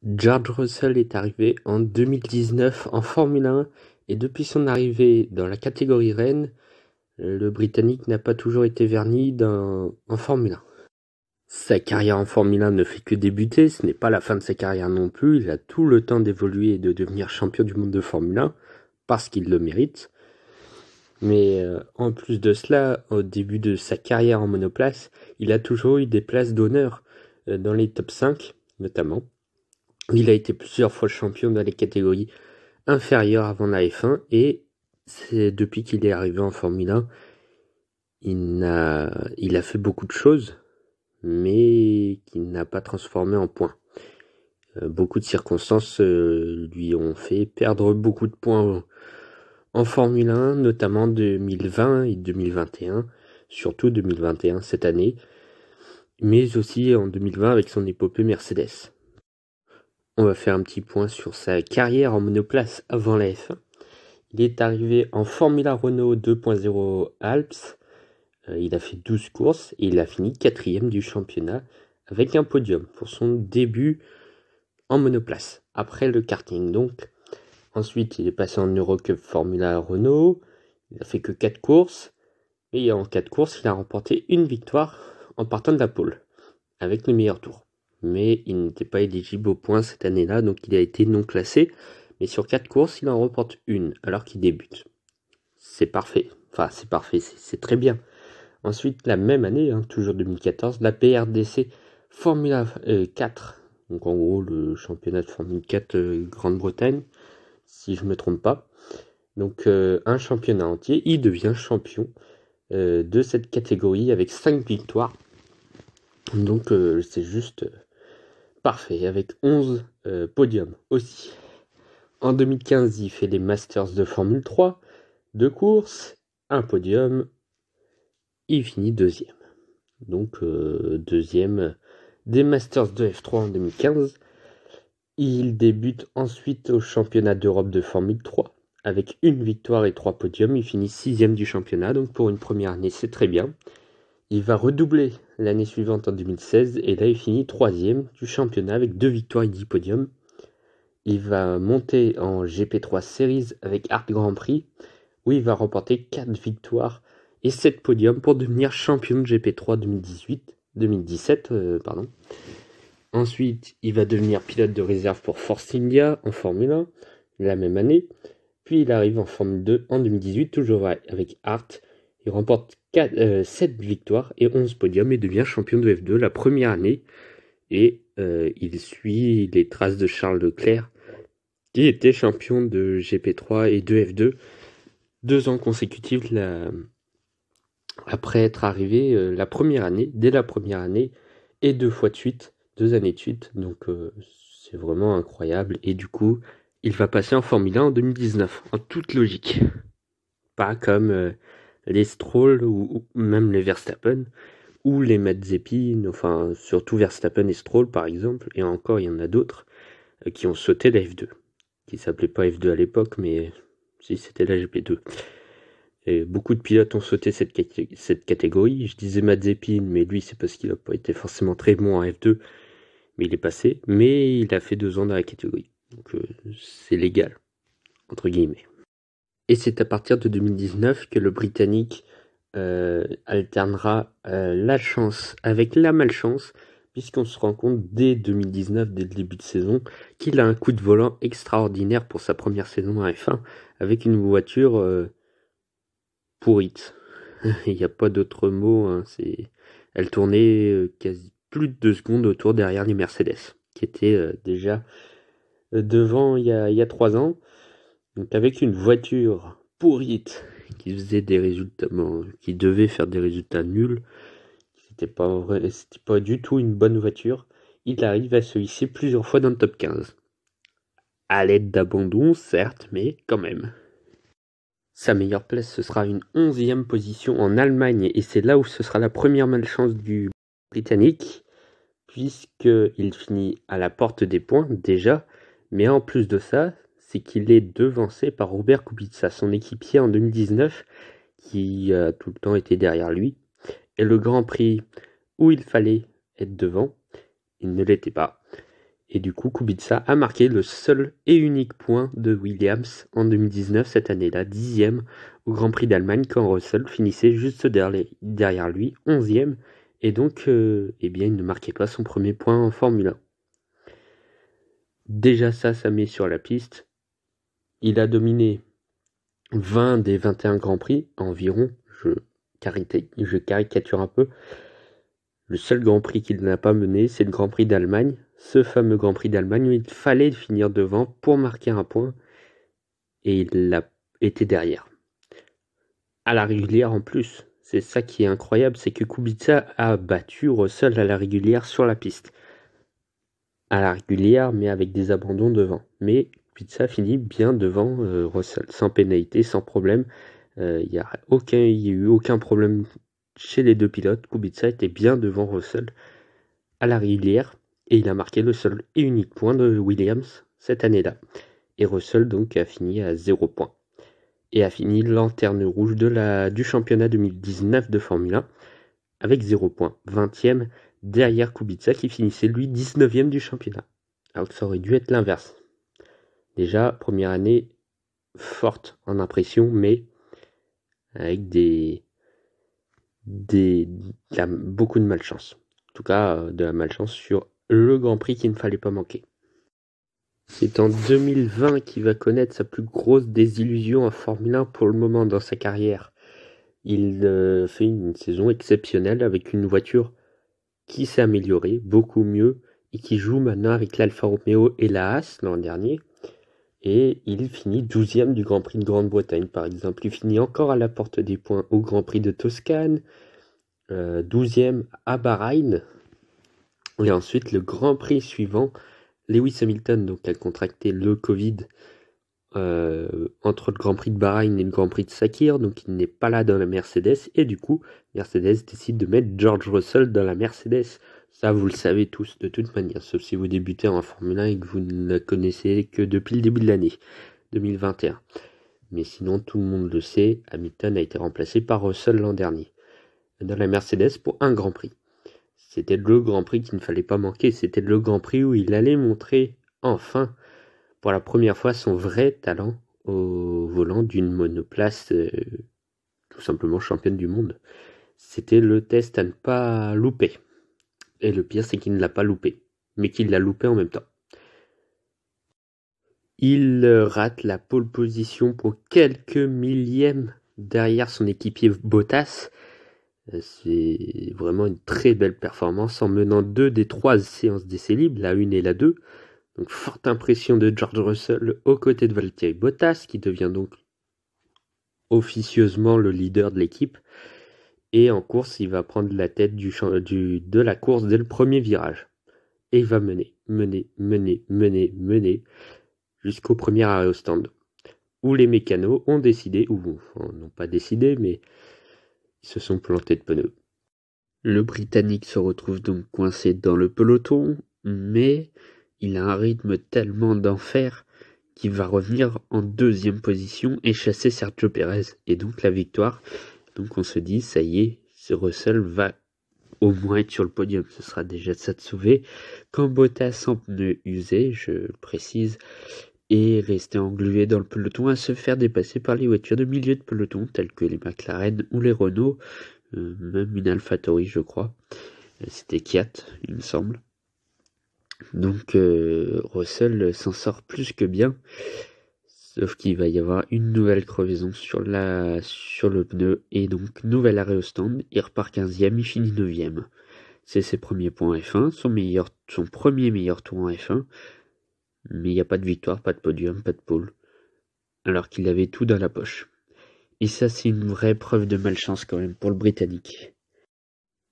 George Russell est arrivé en 2019 en Formule 1 et depuis son arrivée dans la catégorie reine, le Britannique n'a pas toujours été verni en Formule 1. Sa carrière en Formule 1 ne fait que débuter, ce n'est pas la fin de sa carrière non plus, il a tout le temps d'évoluer et de devenir champion du monde de Formule 1 parce qu'il le mérite. Mais en plus de cela, au début de sa carrière en monoplace, il a toujours eu des places d'honneur dans les top 5 notamment. Il a été plusieurs fois champion dans les catégories inférieures avant la F1 et c'est depuis qu'il est arrivé en Formule 1, il a fait beaucoup de choses, mais qu'il n'a pas transformé en points. Beaucoup de circonstances lui ont fait perdre beaucoup de points en Formule 1, notamment 2020 et 2021, surtout 2021 cette année, mais aussi en 2020 avec son épopée Mercedes. On va faire un petit point sur sa carrière en monoplace avant la F1. Il est arrivé en Formula Renault 2.0 Alps. Il a fait 12 courses et il a fini 4e du championnat avec un podium pour son début en monoplace, après le karting donc. Ensuite, il est passé en Eurocup Formula Renault. Il a fait que 4 courses. Et en 4 courses, il a remporté une victoire en partant de la pole, avec le meilleur tour. Mais il n'était pas éligible aux points cette année-là, donc il a été non classé. Mais sur 4 courses, il en remporte une, alors qu'il débute. C'est parfait. Enfin, c'est parfait, c'est très bien. Ensuite, la même année, toujours 2014, la PRDC Formula 4. Donc en gros, le championnat de Formule 4 Grande-Bretagne, si je ne me trompe pas. Donc un championnat entier, il devient champion de cette catégorie avec 5 victoires. Donc c'est juste parfait, avec 11 podiums aussi. En 2015, il fait les Masters de Formule 3, 2 courses, un podium, il finit deuxième. Donc deuxième des Masters de F3 en 2015. Il débute ensuite au championnat d'Europe de Formule 3, avec une victoire et 3 podiums, il finit 6e du championnat, donc pour une première année c'est très bien. Il va redoubler l'année suivante en 2016 et là il finit 3e du championnat avec 2 victoires et 10 podiums. Il va monter en GP3 Series avec Art Grand Prix où il va remporter 4 victoires et 7 podiums pour devenir champion de GP3 2017. Ensuite, il va devenir pilote de réserve pour Force India en Formule 1 la même année. Puis il arrive en Formule 2 en 2018, toujours avec Art. Il remporte 7 victoires et 11 podiums et devient champion de F2 la première année. Et il suit les traces de Charles Leclerc, qui était champion de GP3 et de F2 2 ans consécutifs après être arrivé dès la première année, et 2 fois de suite, 2 années de suite. Donc c'est vraiment incroyable. Et du coup, il va passer en Formule 1 en 2019, en toute logique. Pas comme les Stroll ou même les Verstappen ou les Mazepin, enfin surtout Verstappen et Stroll par exemple, et encore il y en a d'autres qui ont sauté la F2, qui s'appelait pas F2 à l'époque, mais si c'était la GP2. Et beaucoup de pilotes ont sauté cette catégorie. Je disais Mazepin, mais lui c'est parce qu'il n'a pas été forcément très bon en F2, mais il est passé, mais il a fait 2 ans dans la catégorie, donc c'est légal, entre guillemets. Et c'est à partir de 2019 que le Britannique alternera la chance avec la malchance, puisqu'on se rend compte dès 2019, dès le début de saison, qu'il a un coup de volant extraordinaire pour sa première saison à F1, avec une voiture pourrite. Il n'y a pas d'autre mot, hein, elle tournait quasi plus de 2 secondes autour derrière les Mercedes, qui étaient déjà devant il y a 3 ans. Donc avec une voiture pourrite qui faisait des résultats, qui devait faire des résultats nuls, c'était pas du tout une bonne voiture, il arrive à se hisser plusieurs fois dans le top 15. À l'aide d'abandon, certes, mais quand même. Sa meilleure place, ce sera une 11e position en Allemagne, et c'est là où ce sera la première malchance du Britannique, puisqu'il finit à la porte des points déjà, mais en plus de ça, c'est qu'il est devancé par Robert Kubica, son équipier en 2019, qui a tout le temps été derrière lui. Et le Grand Prix où il fallait être devant, il ne l'était pas. Et du coup, Kubica a marqué le seul et unique point de Williams en 2019, cette année-là, 10e au Grand Prix d'Allemagne, quand Russell finissait juste derrière lui, 11e, et donc eh bien, il ne marquait pas son premier point en Formule 1. Déjà ça met sur la piste. Il a dominé 20 des 21 Grands Prix environ, je caricature un peu. Le seul Grand Prix qu'il n'a pas mené, c'est le Grand Prix d'Allemagne, ce fameux Grand Prix d'Allemagne où il fallait finir devant pour marquer un point, et il a été derrière. À la régulière en plus, c'est ça qui est incroyable, c'est que Kubica a battu Russell à la régulière sur la piste. À la régulière, mais avec des abandons devant. Mais Kubica finit bien devant Russell, sans pénalité, sans problème. Il n'y a eu aucun problème chez les deux pilotes. Kubica était bien devant Russell à la régulière et il a marqué le seul et unique point de Williams cette année-là. Et Russell donc a fini à 0 points et a fini lanterne rouge du championnat 2019 de Formule 1 avec 0 points, 20e derrière Kubica qui finissait lui 19e du championnat. Alors que ça aurait dû être l'inverse. Déjà, première année forte en impression, mais avec beaucoup de malchance. En tout cas, de la malchance sur le Grand Prix qu'il ne fallait pas manquer. C'est en 2020 qu'il va connaître sa plus grosse désillusion en Formule 1 pour le moment dans sa carrière. Il fait une saison exceptionnelle avec une voiture qui s'est améliorée, beaucoup mieux, et qui joue maintenant avec l'Alfa Romeo et la Haas l'an dernier. Et il finit 12e du Grand Prix de Grande-Bretagne, par exemple. Il finit encore à la porte des points au Grand Prix de Toscane, 12e à Bahreïn. Et ensuite, le Grand Prix suivant, Lewis Hamilton donc, a contracté le Covid entre le Grand Prix de Bahreïn et le Grand Prix de Sakir, donc il n'est pas là dans la Mercedes, et du coup, Mercedes décide de mettre George Russell dans la Mercedes. Ça, vous le savez tous de toute manière, sauf si vous débutez en Formule 1 et que vous ne la connaissez que depuis le début de l'année 2021. Mais sinon, tout le monde le sait, Hamilton a été remplacé par Russell l'an dernier dans la Mercedes pour un Grand Prix. C'était le Grand Prix qu'il ne fallait pas manquer, c'était le Grand Prix où il allait montrer enfin pour la première fois son vrai talent au volant d'une monoplace tout simplement championne du monde. C'était le test à ne pas louper. Et le pire, c'est qu'il ne l'a pas loupé, mais qu'il l'a loupé en même temps. Il rate la pole position pour quelques millièmes derrière son équipier Bottas. C'est vraiment une très belle performance en menant 2 des 3 séances d'essais libres, la 1 et la 2. Donc forte impression de George Russell aux côtés de Valtteri Bottas, qui devient donc officieusement le leader de l'équipe. Et en course, il va prendre la tête de la course dès le premier virage. Et il va mener, jusqu'au premier arrêt au stand. Où les mécanos ont décidé, ou n'ont pas décidé, mais ils se sont plantés de pneus. Le Britannique se retrouve donc coincé dans le peloton, mais il a un rythme tellement d'enfer qu'il va revenir en 2e position et chasser Sergio Pérez. Et donc la victoire. Donc on se dit, ça y est, ce Russell va au moins être sur le podium. Ce sera déjà ça de sauver. Quand Bottas en pneu usé, je le précise, est resté englué dans le peloton à se faire dépasser par les voitures de milieu de peloton, telles que les McLaren ou les Renault, même une AlphaTauri je crois. C'était Kiat, il me semble. Donc Russell s'en sort plus que bien, sauf qu'il va y avoir une nouvelle crevaison sur le pneu, et donc nouvel arrêt au stand. Il repart 15e, il finit 9e. C'est ses premiers points en F1, son premier meilleur tour en F1, mais il n'y a pas de victoire, pas de podium, pas de pole, alors qu'il avait tout dans la poche. Et ça, c'est une vraie preuve de malchance quand même pour le Britannique.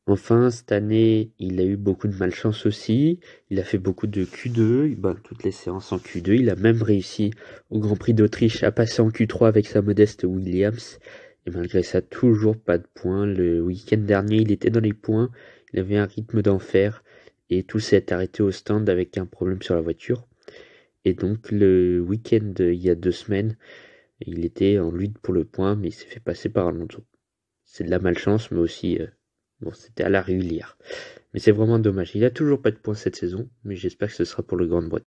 Enfin, cette année, il a eu beaucoup de malchance aussi. Il a fait beaucoup de Q2, toutes les séances en Q2. Il a même réussi au Grand Prix d'Autriche à passer en Q3 avec sa modeste Williams. Et malgré ça, toujours pas de points. Le week-end dernier, il était dans les points. Il avait un rythme d'enfer. Et tout s'est arrêté au stand avec un problème sur la voiture. Et donc, le week-end, il y a 2 semaines, il était en lutte pour le point, mais il s'est fait passer par Alonso. C'est de la malchance, mais aussi, c'était à la régulière. Mais c'est vraiment dommage. Il a toujours pas de points cette saison, mais j'espère que ce sera pour le Grande-Bretagne.